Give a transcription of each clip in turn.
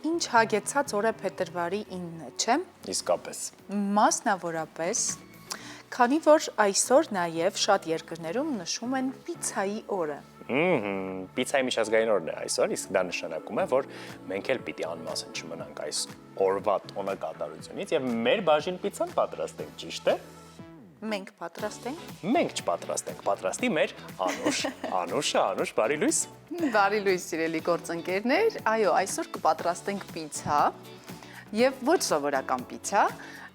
ինչ հագեցած օրը փետրվարի 9-ը, չէ՞։ Իսկապես։ Մասնավորապես, քանի որ այսօր նաև շատ երկրներում նշում են պիցայի օրը։ Պիցայի միջազգային օրն է այսօր, իսկ դա նշանակում է, որ մենք էլ պիտի անմասն չմնանք այս օրվա տոնակատարությունից եւ մեր բաժին պիցան պատրաստենք, ճիշտ է։ Մենք պատրաստ ենք։ Մենք չպատրաստենք, պատրաստի մեր Անուշ, բարի լույս։ Բարի լույս, սիրելի գործընկերներ, այո, այսօր կպատրաստենք պիցա եւ ոչ սովորական պիցա,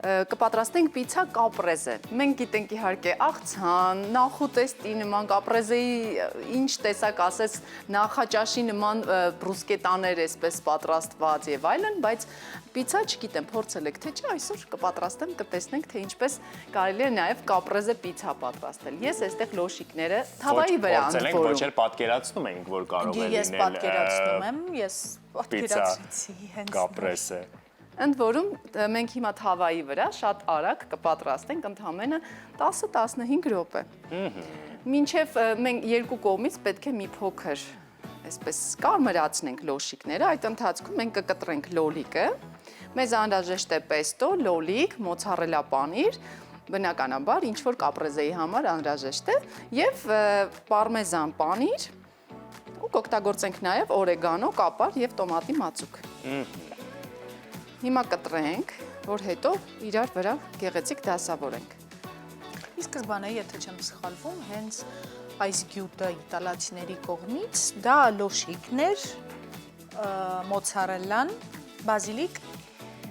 կպատրաստենք պիցա կապրեզե։ Մենք գիտենք իհարկե աղցան, նախուտեստի նման կապրեզեի ինչ տեսակ ասես նախաճաշի նման բրուսկետաներ այսպես պատրաստված եւ այլն, բայց պիցա չգիտեմ, փորձել եք թե չէ, այսօր կպատրաստեմ, կտեսնենք թե ինչպես կարելի է նաեւ կապրեզե պիցա պատրաստել։ Ես այստեղ լոշիկները թավայի վրա անդորում։ Ոչ էլ պատկերացնում ենք, որ կարող է լինել։ Ես պատկերացնում եմ, ես պատկերացրեցի հենց կապրեզե։ Ընդ որում մենք հիմա թավայի վրա շատ արագ կպատրաստենք ընդամենը 10-15 րոպե։ Մինչև մենք երկու կողմից պետք է մի փոքր այսպես կարմրացնենք լոշիկները, այդ ընթացքում մենք կկտրենք լոլիկը։ Մեզ անհրաժեշտ է պեստո, լոլիկ, մոցարելա պանիր, բնականաբար ինչ որ կապրեզեի համար անհրաժեշտ է, եւ պարմեզան պանիր, ու կօգտագործենք նաեւ օրեգանո, կապար եւ տոմատի մածուկ։ Հիմա կտրենք, որ հետո իրար վրա գեղեցիկ դասավորենք։ Ի սկզբանե, եթե չեմ սխալվում, հենց այս գյուտը իտալացիների կողմից, դա լոշիկներ, մոցարելան, բազիլիկ։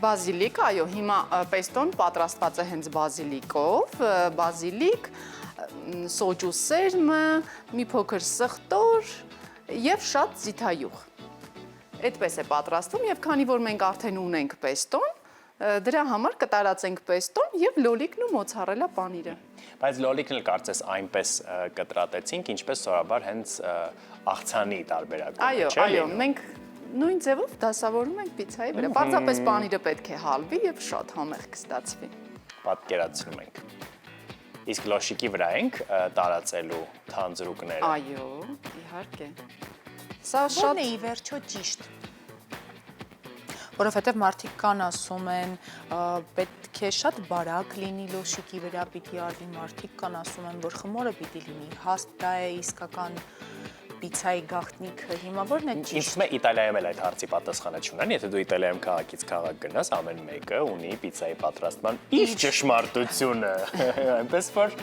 Բազիլիկ, այո, հիմա պեստոն պատրաստված է հենց բազիլիկով, բազիլիկ, սոճու սերմը, մի փոքր սխտոր եւ շատ ձիթայուղ։ Այդպես է պատրաստվում եւ քանի որ մենք արդեն ունենք պեստոն, դրա համար կտարածենք պեստոն եւ լոլիկն ու մոցարելա պանիրը։ Բայց լոլիկն էլ կարծես այնպես կտրատեցինք, ինչպես սովորաբար հենց աղցանի տարբերակում է, չէ՞։ Այո, մենք նույն ձևով դասավորում ենք պիցայի վրա։ Պարզապես պանիրը պետք է հալվի եւ շատ համեղ կստացվի։ Պատկերացնում ենք։ Իսկ լոշիկի վրա ենք տարածելու թանձրուկները։ Այո, իհարկե։ Սա Որն է ի վերջո ճիշտ։ Որովհետև մարդիկ կան ասում են, պետք է շատ բարակ լինի լոշիկի վրա պիտի արվի, մարդիկ կան ասում են, որ խմորը պիտի լինի, հաստ դա է իսկական պիցայի գաղտնիքը, հիմա որն է ճիշտ։ Ինձ թվում է Իտալիայում էլ այդ հարցի պատասխանը չունեն, եթե դու Իտալիայում քաղաքից քաղաք գնաս, ամեն մեկը ունի պիցայի պատրաստման իր ճշմարտությունը, այնպես որ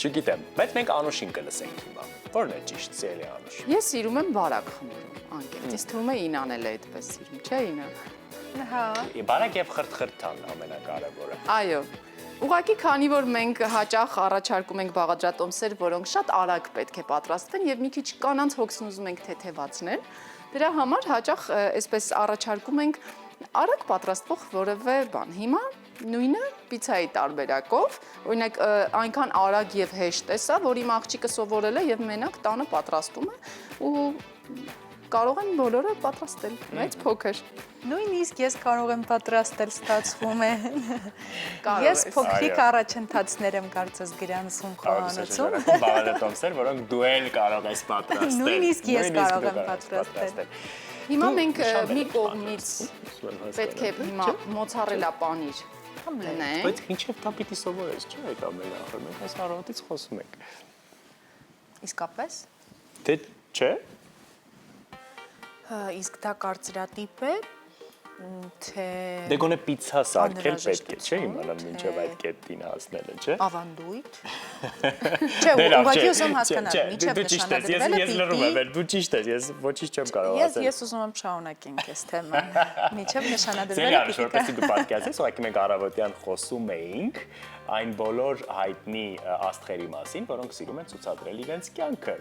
չգիտեմ, բայց մենք Անուշին կլսենք հիմա։ Որն է ճիշտ, սիրելի Անուշ։ Ես սիրում եմ բարակ խմորում, անկեղծ։ Ինձ թվում է Ինան էլ է այդպես սիրում, չէ՞ Ինա։ Հա։ Բարակ եւ խրթխրթան ամենակարևորը։ Այո։ Ուղղակի քանի որ մենք հաճախ առաջարկում ենք բաղադրատոմսեր, որոնք շատ արագ պետք է պատրաստվեն եւ մի քիչ կանանց հոգսն ուզում ենք թեթևացնել, դրա համար հաճախ այսպես առաջարկում ենք արագ պատրաստվող որևէ բան։ Հիմա նույնը պիցայի տարբերակով, օրինակ այնքան արագ եւ հեշտ է սա, որ իմ աղջիկը սովորել է եւ մենակ տանը պատրաստում է ու կարող են բոլորը պատրաստել, մեծ փոքր։ Նույնիսկ ես կարող եմ պատրաստել, ստացվում է։ Կարող Ես ես։ փոքրիկ առաջընթացներ եմ կարծես գրանցում խոհանոցում։ Բաղադրատոմսեր, որոնք դու էլ կարող ես պատրաստել։ Նույնիսկ ես կարող եմ պատրաստել։ Հիմա մենք մի կողմից պետք է հիմա մոցարելա պանիր դնենք։ Բայց ինչեւ դա պիտի սովորես, չէ՞ այդ ամենը, ախր մենք այս առավոտից խոսում ենք։ Իսկապես։ Դե չէ՞։ Իսկ դա կարծրատիպ է, թե Դե գոնե պիցա սարքել պետք է, չէ՞, իմանալ մինչև այդ կետին հասնելը, չէ՞։ ավանդույթ։ Չէ, ուղղակի ուզում հասկանալ, մինչև նշանադրվելը Ես լրում եմ, դու ճիշտ ես, ես ոչինչ չեմ կարող ասել։ Ես ուզում եմ շարունակենք այս թեման։ Մինչև նշանադրվելը Սիրելի պիտի որպեսզի դու պատկերացնես, ուղղակի մենք առավոտյան խոսում էինք այն բոլոր հայտնի աստղերի մասին, որոնք սիրում են ցուցադրել իրենց կյանքը։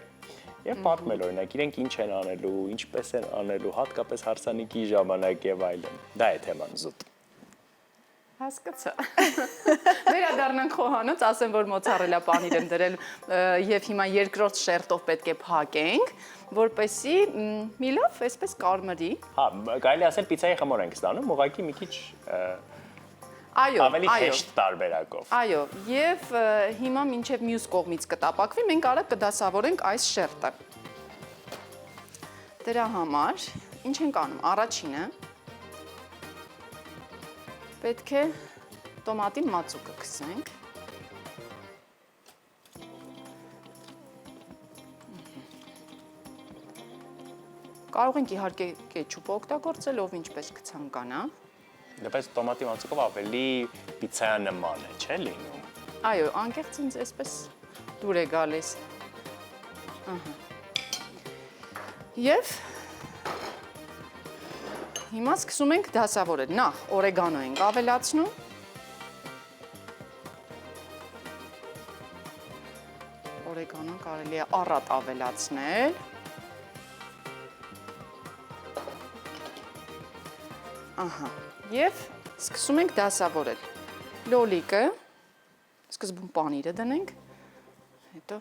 Եվ պատմել օրինակ իրենք ինչ են անելու, ինչպես են անելու, հատկապես հարսանիքի ժամանակ եւ այլն։ Դա է թեման զուտ։ Հասկացա։ Վերադառնանք խոհանոց, ասեմ, որ մոցարելա պանիր եմ դրել եւ հիմա երկրորդ շերտով պետք է փակենք, որպեսզի մի լավ այսպես կարմրի։ Հա, կարելի ասել պիցայի խմոր ենք ստանում, ուղղակի մի քիչ Այո, ավելի հեշտ տարբերակով։ Այո, եւ հիմա մինչեւ մյուս կողմից կտապակվի, մենք արագ կդասավորենք այս շերտը։ Դրա համար ինչ ենք անում, առաջինը պետք է տոմատի մածուկը քսենք։ Կարող ենք իհարկե կետչուպ օգտագործել, ով ինչպես կցանկանա։ Դեպս տոմատի մածուկով ավելի պիցցայանման է, չէ՞ լինում։ Այո, անկեղծ ինձ այսպես դուր է գալիս։ Եվ հիմա սկսում ենք դասավորել։ Նախ օրեգանո ենք ավելացնում։ Օրեգանոն կարելի է առատ ավելացնել։ Ահա, և սկսում ենք դասավորել։ Լոլիկը, սկզբում պանիրը դնենք, հետո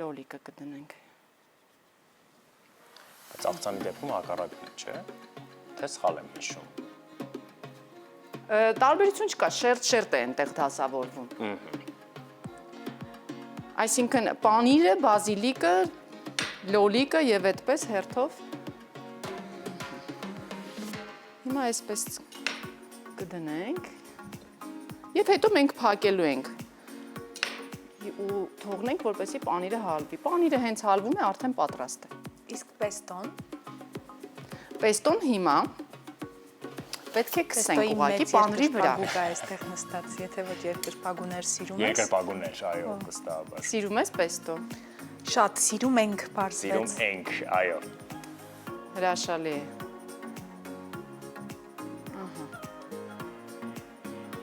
լոլիկը կդնենք։ Բայց աղցանի դեպքում հակառակն է, չէ՞։ Թե սխալ եմ հիշում։ Տարբերություն չկա, շերտ է այնտեղ դասավորվում։ Այսինքն պանիրը, բազիլիկը, լոլիկը և այդպես հերթով հիմա այսպես կդնենք և հետո մենք փակելու ենք ու թողնենք, որպեսզի պանիրը հալվի։ Պանիրը հենց հալվում է, արդեն պատրաստ է։ Իսկ պեստոն։ Պեստոն հիմա պետք է քսենք ուղղակի պանիրի վրա։ Պագուկ է այստեղ նստած, եթե ոչ երկրպագուներ սիրում ես։ Երկրպագուներ, այո, վստահաբար։ Սիրում ես պեստո։ Շատ սիրում ենք, Սիրում բարձվեց։ ենք, այո։ Հրաշալի է։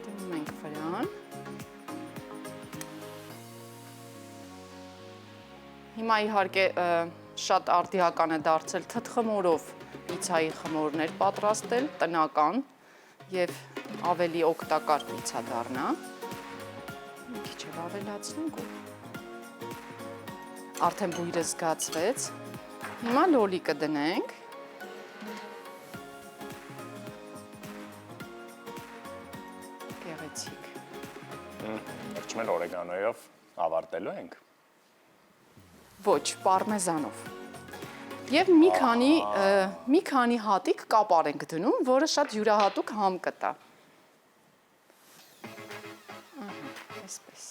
Դնում ենք վրան։ Հիմա իհարկե շատ արդիական է դարձել թթխմորով պիցայի խմորներ պատրաստել, տնական և ավելի օգտակար պիցա դառնա։ Մի քիչ էլ ավելացնենք ու արդեն բույրը զգացվեց։ Հիմա լոլիկը դնենք։ Գեղեցիկ։ Վերջում էլ օրեգանոյով ավարտելու ենք։ Ոչ, պարմեզանով։ Եվ մի քանի հատիկ կապար ենք դնում, որը շատ յուրահատուկ համ կտա։ Այսպես։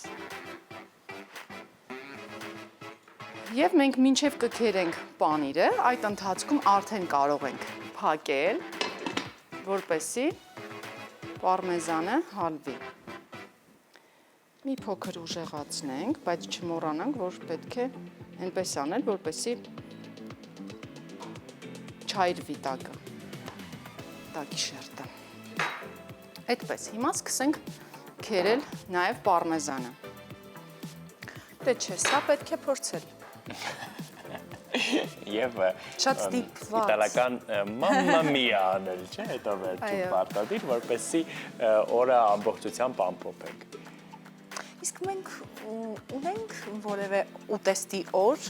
Եվ մենք մինչև կքերենք պանիրը, այդ ընթացքում արդեն կարող ենք փակել, որպեսզի պարմեզանը հալվի։ Մի փոքր ուժեղացնենք, բայց չմոռանանք, որ պետք է այնպես անել, որպեսզի չայրվի տակը, տակի շերտը։ Այդպես, հիմա սկսենք քերել նաև պարմեզանը։ Դե չէ, սա պետք է փորձել։ Եվ Շատ ստիպված։ իտալական մամմա միա անել, չէ՞, հետո վերջում պարտադիր, որպեսզի օրը ամբողջությամբ ամփոփեք։ Իսկ մենք ունենք որևէ ուտեստի օր,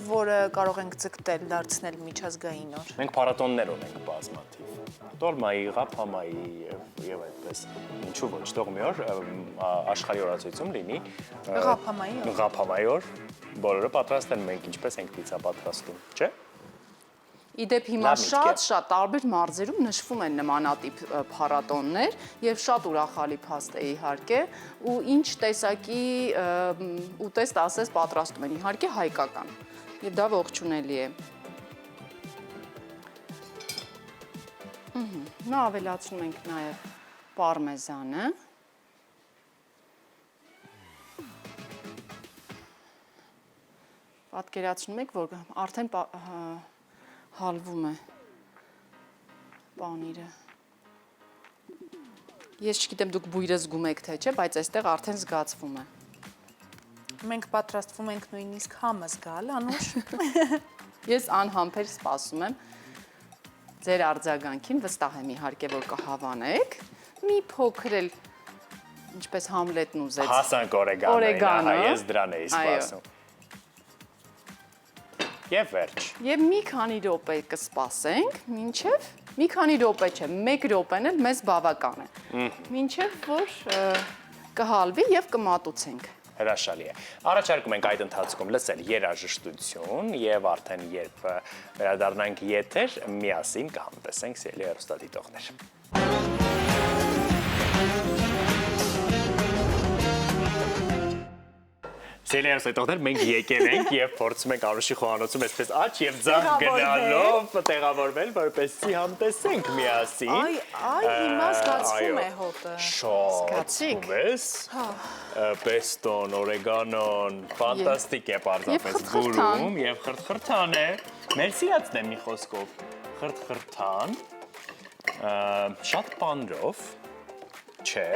որը կարող ենք ձգտել դարձնել միջազգային օր։ Մենք փառատոններ ունենք բազմաթիվ։ Տոլմայի, Ղափամայի եւ այդպես։ Ինչու ոչ, թող մի օր աշխարհի օրացույցում լինի Ղափամայի օր։ Ղափամայի օր, բոլորը պատրաստ են, մենք ինչպես ենք պիցա պատրաստում, չէ՞։ Իդեպ հիմա շատ տարբեր մարզերում նշվում են նմանատիպ փառատոններ եւ շատ ուրախալի փաստ է իհարկե ու ինչ տեսակի ուտեստ ասես պատրաստում են իհարկե հայկական եւ դա ողջունելի է։ Նա ավելացնում ենք նաեւ պարմեզանը։ Պատկերացնում եք, որ արդեն հալվում է պանիրը։ Ես չգիտեմ դուք բույրը զգում եք թե չէ, բայց այստեղ արդեն զգացվում է։ Մենք պատրաստվում ենք նույնիսկ համը զգալ, Անուշ։ Ես անհամբեր սպասում եմ ձեր արձագանքին, վստահ եմ իհարկե, որ կհավանեք։ Մի փոքր էլ, ինչպես Համլետն ուզեց։ Հասանք օրեգանոյին, ես դրան էի սպասում։ Եվ վերջ։ Եվ մի քանի րոպե կսպասենք, մինչև, մի քանի րոպե չէ, 1 րոպեն էլ մեզ բավական է։ Մինչև որ կհալվի եւ կմատուցենք։ Հրաշալի է։ Առաջարկում ենք այդ ընթացքում լսել երաժշտություն եւ արդեն երբ վերադառնանք եթեր, միասին կհամտեսենք սիրելի հեռուստադիտողներ։ Սիրելի հեռուստադիտողներ, մենք եկել ենք եւ փորձում ենք Արուշի խոհանոցում այսպես աճ եւ ձախ գնալով տեղավորվել, որպեսզի համտեսենք միասին։ Այ հիմա զգացվում է հոտը։ Շատ սուվես։ Պեստոն, օրեգանոն, ֆանտաստիկ է պարզապես բուրում եւ խրթխրթան է։ Մեր սիրածն է մի խոսքով։ Խրթխրթան։ Շատ պանրով։ Չէ։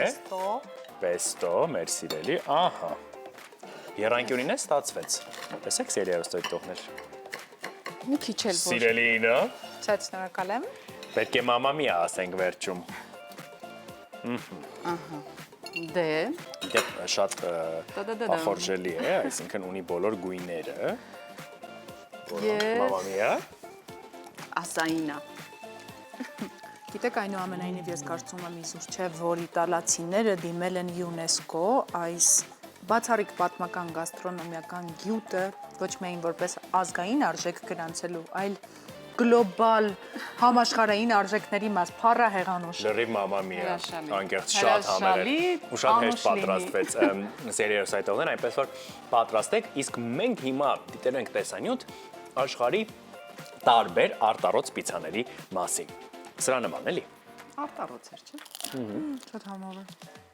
Պեստո, մեր սիրելի, ահա։ Եռանկյունին է ստացվեց։ Տեսեք սիրելի հեռուստադիտողներ։ Մի քիչ էլ որ։ Սիրելինը։ Չէ, շնորհակալ եմ։ Պետք է մամա միա ասենք վերջում։ Ահա։ Դե։ Դեպ շատ ախորժելի է, այսինքն ունի բոլոր գույները։ Մամա միա։ Ասայինա։ Գիտեք, այնուամենայնիվ ես կարծում եմ իզուր չէ, որ իտալացիները դիմել են ՅՈՒՆԵՍԿՕ այս բացառիկ պատմական գաստրոնոմիական գյուտը ոչ միայն որպես ազգային արժեք գրանցելու, այլ գլոբալ համաշխարհային արժեքների մաս փառահեղանոց։ Լրիվ մամա միա, Հրաշալի։ անկեղծ շատ համեր ու շատ հեշտ անուշ պատրաստվեց սերիոս այդողներ, այնպես որ պատրաստեք, իսկ մենք հիմա դիտել ենք տեսանյութ աշխարհի տարբեր արտառոց պիցաների մասին։ Սրա նման էլի։ Արտառոց էր, չէ՞։ Շատ համով է։